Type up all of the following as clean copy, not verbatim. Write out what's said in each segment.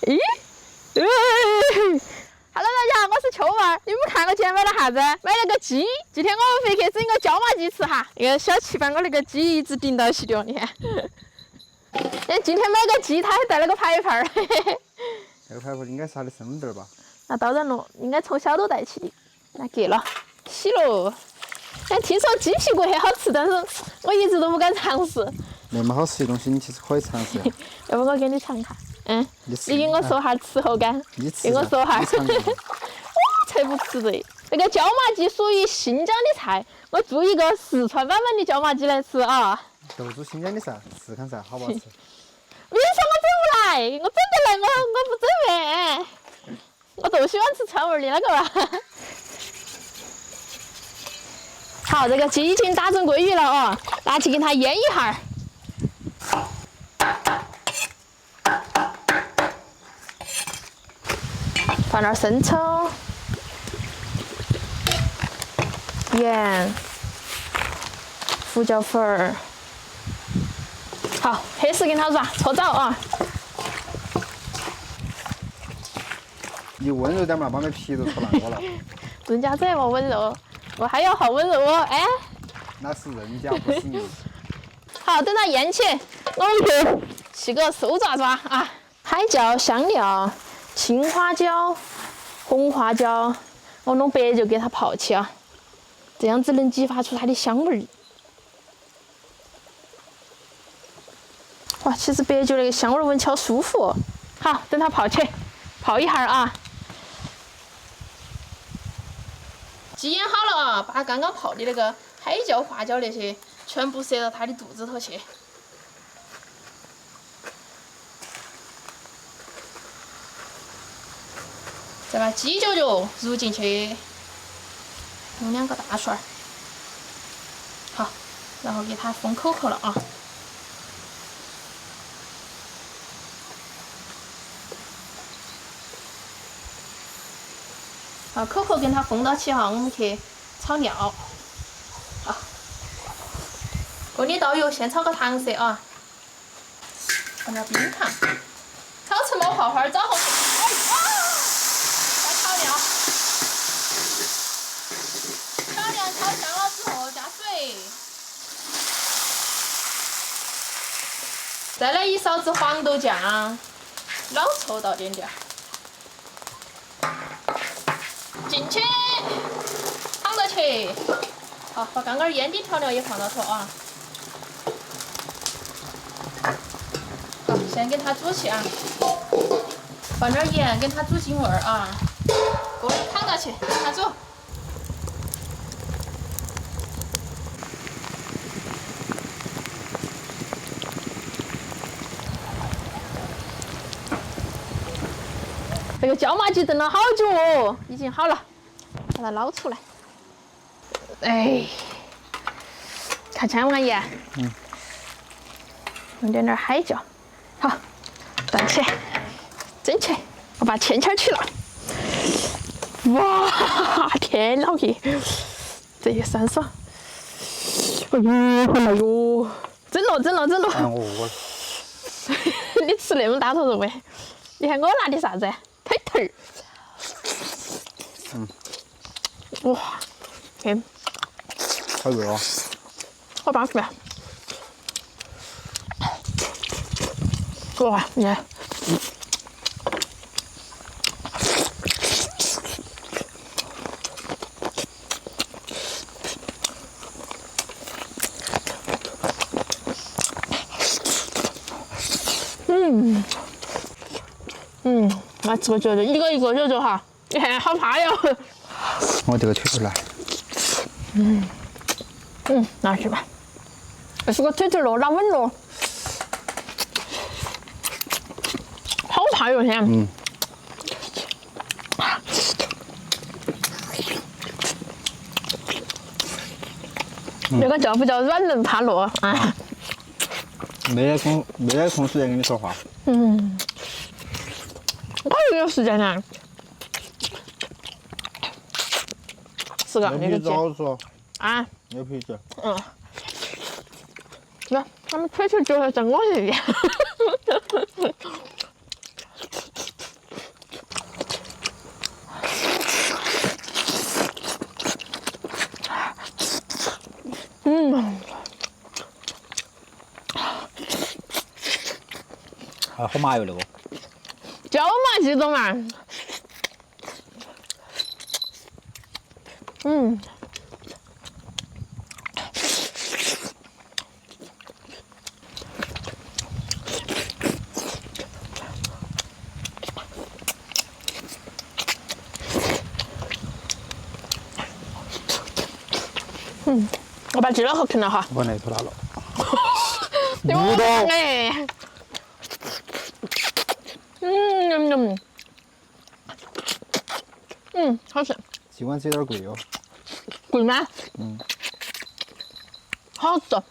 咦？Hello， 大家好，我是秋妹儿。你们看我今天买了啥子？买了个鸡。今天我们回去整个椒麻鸡吃哈。那个小七把我那个鸡一直顶到起的，你看。今天买个鸡，他还带了个牌牌儿。这个牌牌应该是他的身份证吧？那当然了，应该从小都带起的。那给了，洗了。听说鸡屁股很好吃，但是我一直都不敢尝试。那么好吃的东西，你其实可以尝试。要不我给你尝下？你给我说下吃后感。你吃。给我说下。我才不吃的。那个椒麻鸡属于新疆的菜，我做一个四川版本的椒麻鸡来吃啊。都做新疆的噻，试看噻，好不好吃？你说我整不来，我整得来，我不整呗。我就喜欢吃川味的那个嘛。好，这个鸡已经打成鲑鱼了哦，拿去给它腌一下。放点生抽、盐、胡椒粉儿。好，黑丝给它抓搓澡啊。你温柔点嘛，把那皮都搓烂过了。人家这么温柔，我还要好温柔哦，哎。那是人家，不是你。好，等它腌起，我们去个手抓抓啊！海椒、香料、青花椒、红花椒，我弄白酒给它泡起啊，这样子能激发出它的香味儿。哇，其实白酒那个香味闻起好舒服哦。好，等它泡起，泡一下啊。鸡腌好了啊，把刚刚泡的那个海椒、花椒那些全部塞到它的肚子头去。再把鸡脚肉入进去，用2个大蒜儿。好，然后给它封口口了啊。好，口口跟它封到起哈，我们去炒料。好，锅里倒油，先炒个糖色啊，放点冰糖，炒成冒泡花，找后面。再炒料，炒料炒香了之后加水，再来1勺子黄豆酱，老抽倒点点。进去，放到去。好，把刚刚腌的调料也放到头啊。好，先给它煮起啊，放点盐，给它煮进味儿啊。锅里躺到去，给它煮。这个椒麻鸡炖了好久哦，已经好了，把它捞出来。哎，看起来满意。用点海椒，好，端起来，蒸起来。我把签签去了。哇，天老爷，这一酸爽。哎呦，好来哟！蒸了，蒸了，蒸了。我饿了。你吃那么大头肉没？你看我拿的啥子？腿腿儿。哇，好热哦。好巴适啊！哇，你看。来吃个卷卷，一个一个卷卷哈，你看好怕哟。我这个腿腿来。拿去吧。这是个腿腿肉，拿稳了。好怕哟，现在。那个叫不叫软嫩怕落啊？没得空时间跟你说话。我有点时间呢。是个那个鸡。好说。啊。有脾气。那他们腿腿就会像我一样。好麻油那个。椒麻鸡懂嘛？嗯。我把鸡脑壳啃了哈。我那头拿了。不懂哎。好吃。鸡冠子有点贵哦。贵吗？好吃。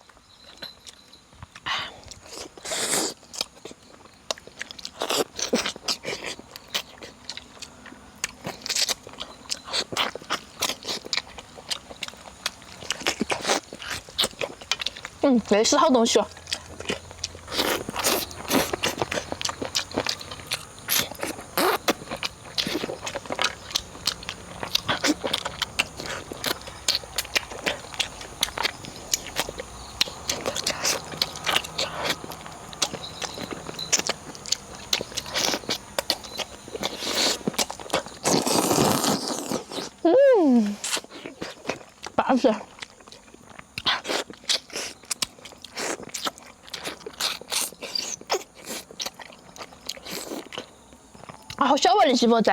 这是好东西哦。巴适。啊，好小啊，那鸡脖子。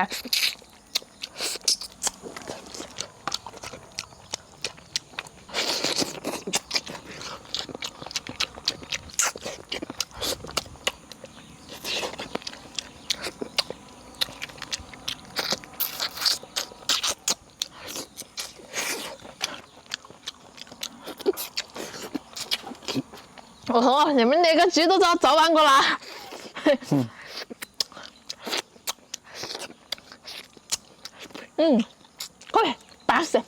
哦，你们那个鸡都早完过啦。可以，巴适。